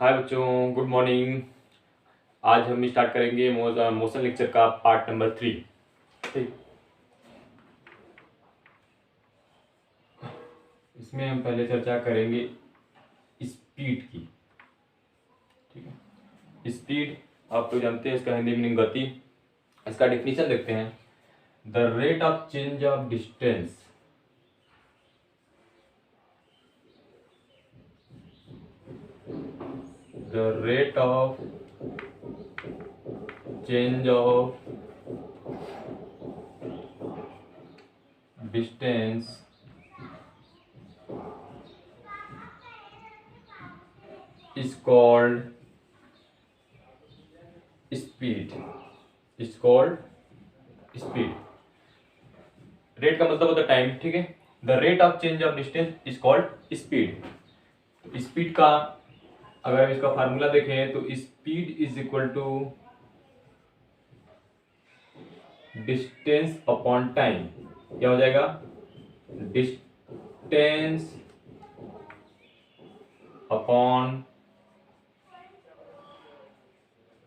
हाय बच्चों, good morning. आज हम स्टार्ट करेंगे मोशन लेक्चर का पार्ट नंबर 3। ठीक, इसमें हम पहले चर्चा करेंगे स्पीड की। ठीक है, स्पीड आप तो जानते हैं, इसका हिंदी मीनिंग गति। इसका डेफिनेशन देखते हैं। The rate of change of distance the rate of change of distance is called speed। Rate का मतलब होता है टाइम। ठीक है, the rate of change of distance is called speed. तो स्पीड का अगर इसका फार्मूला देखें तो speed is equal to distance upon time. क्या हो जाएगा? Distance upon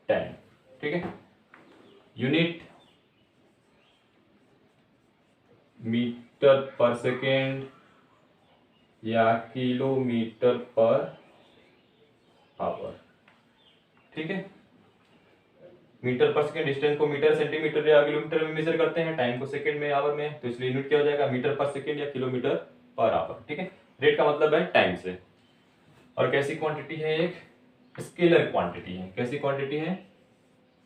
time. ठीक है, यूनिट मीटर पर सेकेंड या किलोमीटर पर आवर। ठीक है, मीटर पर सेकेंड, डिस्टेंस को मीटर, सेंटीमीटर या किलोमीटर में मेजर करते हैं, टाइम को सेकेंड में, आवर में, तो इसलिए यूनिट क्या हो जाएगा? मीटर पर सेकेंड या किलोमीटर पर आवर। ठीक है, रेट का मतलब है टाइम से। और कैसी क्वांटिटी है? एक स्केलर क्वांटिटी है। कैसी क्वांटिटी है?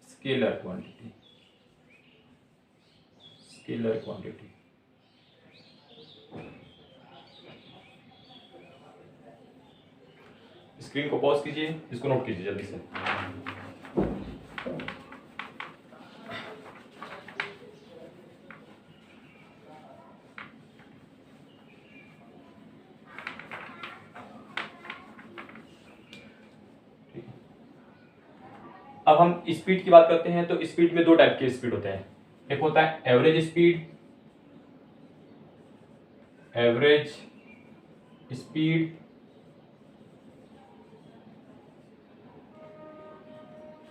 Scalar quantity. Scalar quantity. Screen को पॉज कीजिए, इसको नोट कीजिए जल्दी से। अब हम स्पीड की बात करते हैं तो स्पीड में दो टाइप के स्पीड होते हैं। एक होता है एवरेज स्पीड,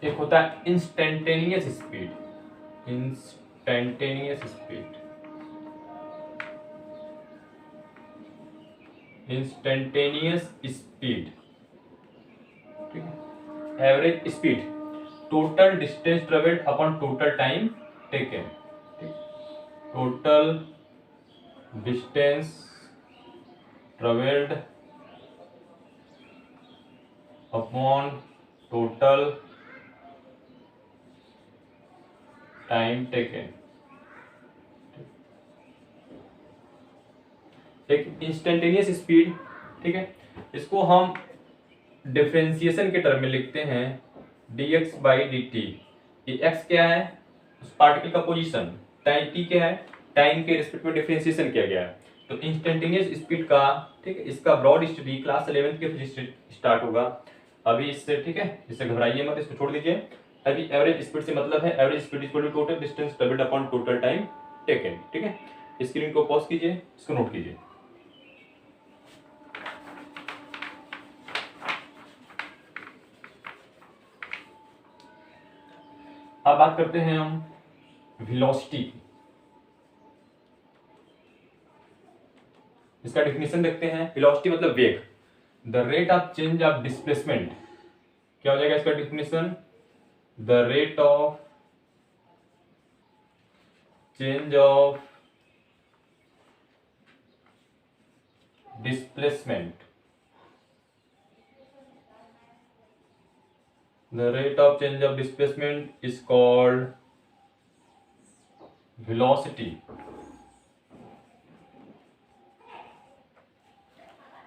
एक होता है इंस्टेंटेनियस स्पीड। ठीक है, average speed total distance travelled upon total time taken. Total distance travelled upon total time taken. एक इंस्टेंटेनियस स्पीड। ठीक है, इसको हम डिफरेंशिएशन के टर्म में लिखते हैं dx बाई dt। ये x क्या है? उस पार्टिकल का पोजीशन। टाइम t क्या है? टाइम के रिस्पेक्ट में डिफरेंशिएशन किया गया है। तो इंस्टेंटेनियस स्पीड का, ठीक है, इसका ब्रॉड स्टडी क्लास 11th के फिजिक्स स्टार्ट होगा अभी इससे। ठीक है, इससे घबराइए मत, इसको छोड़ दीजिए। अभी एवरेज स्पीड से मतलब है average speed equal to total distance travelled upon total time taken. ठीक है, स्क्रीन को पॉज कीजिए, इसको नोट कीजिए। अब बात करते हैं हम वेलोसिटी। इसका डेफिनेशन देखते हैं। वेलोसिटी मतलब वेग। The rate of change of displacement. क्या हो जाएगा इसका definition? The rate of change of displacement. The rate of change of displacement is called velocity।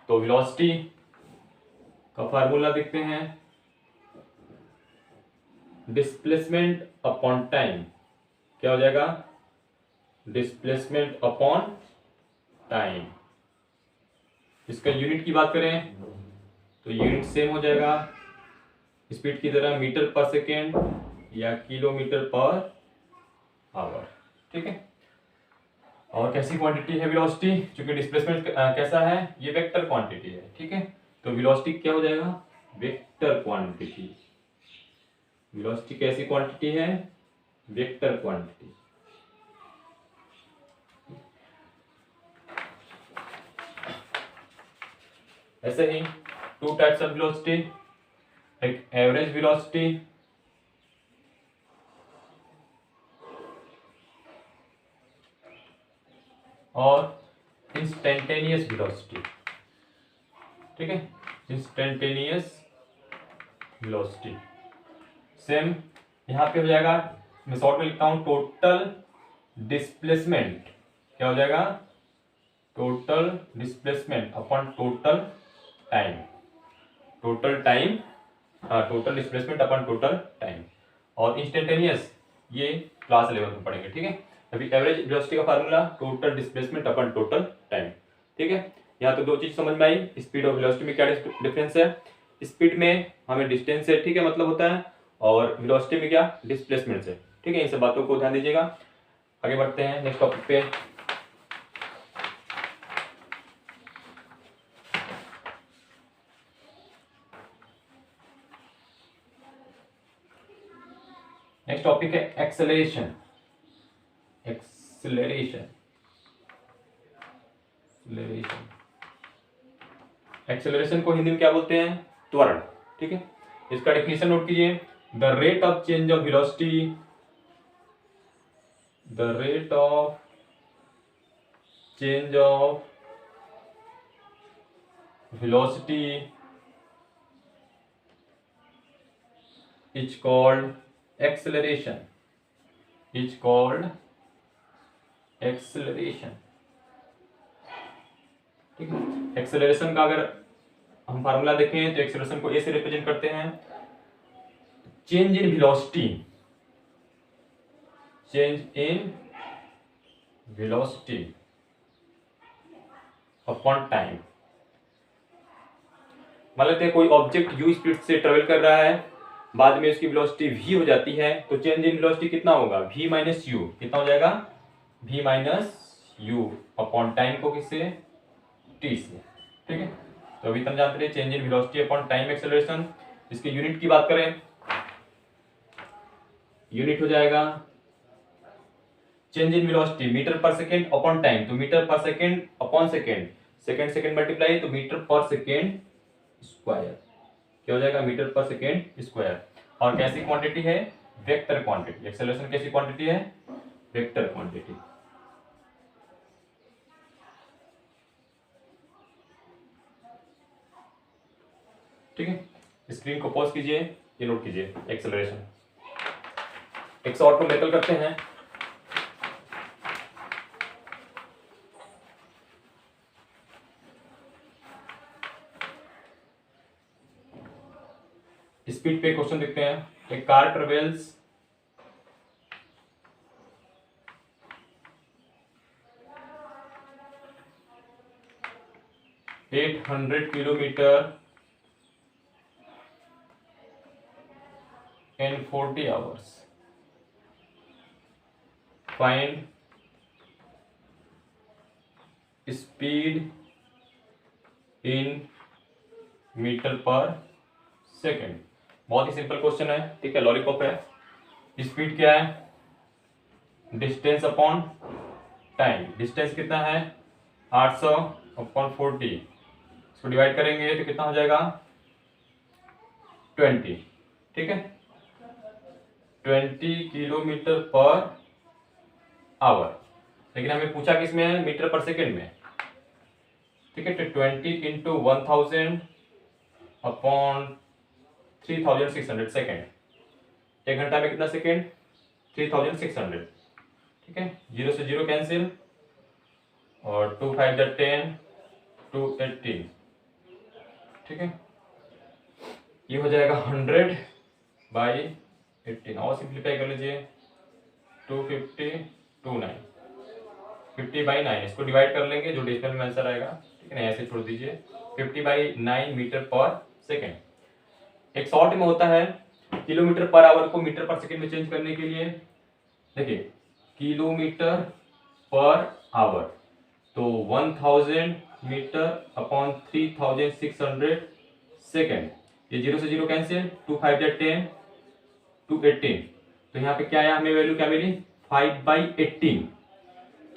तो velocity का फार्मूला देखते हैं। Displacement upon time. क्या हो जाएगा? Displacement upon time. इसका यूनिट की बात करें तो यूनिट सेम हो जाएगा स्पीड की तरह, मीटर पर सेकेंड या किलोमीटर पर आवर। ठीक है, और कैसी क्वांटिटी है वेलोसिटी? क्योंकि डिस्प्लेसमेंट कैसा है? ये वेक्टर क्वांटिटी है। ठीक है, तो वेलोसिटी क्या हो जाएगा? Vector quantity. वेलोसिटी कैसी क्वांटिटी है? Vector quantity. ऐसे ही टू टाइप्स ऑफ वेलोसिटी, एक एवरेज वेलोसिटी और इंस्टेंटेनियस वेलोसिटी। ठीक है, इंस्टेंटेनियस वेलोसिटी सेम यहाँ पे हो जाएगा। मैं शॉर्ट में लिखता हूँ टोटल डिस्प्लेसमेंट। क्या हो जाएगा? Total displacement upon total time. Total time, हाँ, total displacement upon total time. और इंस्टेंटेनियस ये क्लास 11 में पढ़ेंगे। ठीक है, अभी एवरेज वेलोसिटी का formula total displacement upon total time. ठीक है, यहाँ तो दो चीज समझ में आई। स्पीड और वेलोसिटी में क्या डिफरेंस है? स्पीड में हमें डिस्टेंस से, ठीक है, मतलब होता है, और वेलोसिटी में क्या? डिस्प्लेसमेंट से। ठीक है, इन सब बातों को ध्यान दीजिएगा। आगे बढ़ते हैं नेक्स्ट टॉपिक पे। नेक्स्ट टॉपिक है एक्सेलरेशन। एक्सेलरेशन एक्सेलरेशन को हिंदी में क्या बोलते हैं? त्वरण। ठीक है, इसका डेफिनेशन नोट कीजिए। The rate of change of velocity, the rate of change of velocity is called acceleration, is called acceleration. ठीक है, एक्सेलरेशन का अगर हम फार्मूला देखें तो एक्सेलरेशन को ए से रिप्रेजेंट करते हैं, change in velocity, change in velocity upon time. मान लेते हैं कोई ऑब्जेक्ट u स्पीड से ट्रेवल कर रहा है, बाद में उसकी वेलोसिटी v हो जाती है, तो चेंज इन वेलोसिटी कितना होगा? v minus you. कितना हो जाएगा? v minus you upon time को किससे? t से। ठीक है, तो अभी तक जानते रहे change in velocity upon time acceleration. इसके यूनिट की बात करें, यूनिट हो जाएगा change in velocity metre per second upon time, तो metre per second upon second, second second multiply, तो मीटर पर सेकेंड स्क्वायर। क्या हो जाएगा? Metre per second square. और कैसी क्वांटिटी है? Vector quantity. एक्सेलरेशन कैसी क्वांटिटी है? Vector quantity. ठीक है, स्क्रीन को पॉज कीजिए, ये नोट कीजिए एक्सेलरेशन। एक शॉर्ट को मेटल करते हैं। स्पीड पे क्वेश्चन देखते हैं। एक car travels 800 kilometre in 40 hours. Find speed in metre per second. बहुत ही सिंपल क्वेश्चन है। ठीक है, लॉलीपॉप है। स्पीड क्या है? Distance upon time. डिस्टेंस कितना है? 800 अपॉन 40। इसको डिवाइड करेंगे तो कितना हो जाएगा? 20। ठीक है, 20 किलोमीटर पर आवर। लेकिन हमें पूछा किसमें है? मीटर पर सेकेंड में। ठीक है, तो 20 इंटू 1000 अपॉन 3600 सेकेंड। एक घंटा में कितना सेकेंड? 3600। ठीक है, 0 से 0 कैंसिल, और 2 5 10, 218। ठीक है, ये हो जाएगा 100/18। और सिंप्लीफाई कर लीजिए, 250, 29, 50/9। इसको डिवाइड कर लेंगे, जो डेसिमल में आंसर आएगा। ठीक है ना, ऐसे छोड़ दीजिए। 50/9 मीटर पर सेकेंड। एक शॉर्ट में होता है किलोमीटर पर आवर को मीटर पर सेकेंड में चेंज करने के लिए। देखिए, किलोमीटर पर आवर, तो 1000 मीटर अपॉन 3600 सेकेंड। ये 0 से 0 कैंसिल, 2 5 जा 10, 2 18, तो यहाँ पे क्या आया, हमें वैल्यू क्या मिली 5/18।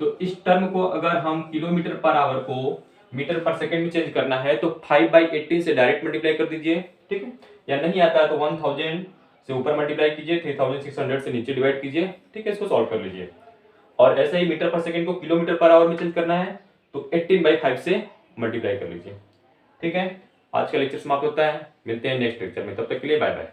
तो इस टर्म को अगर हम किलोमीटर पर आवर को मीटर पर सेकंड में चेंज करना है तो 5/18 से डायरेक्ट मल्टीप्लाई कर दीजिए, ठीक है। या नहीं आता है तो 1000 से ऊपर मल्टीप्लाई कीजिए, 3600 से नीचे डिवाइड कीजिए, ठीक है। इसको सॉल्व कर लीजिए। और ऐसे ही मीटर पर सेकंड को किलोमीटर पर आवर में चेंज करना है तो 18/5 से मल्टीप्लाई कर लीजिए, ठीक है। आज का लेक्चर समाप्त होता है, मिलते हैं नेक्स्ट लेक्चर में, तब तक के लिए बाय बाय।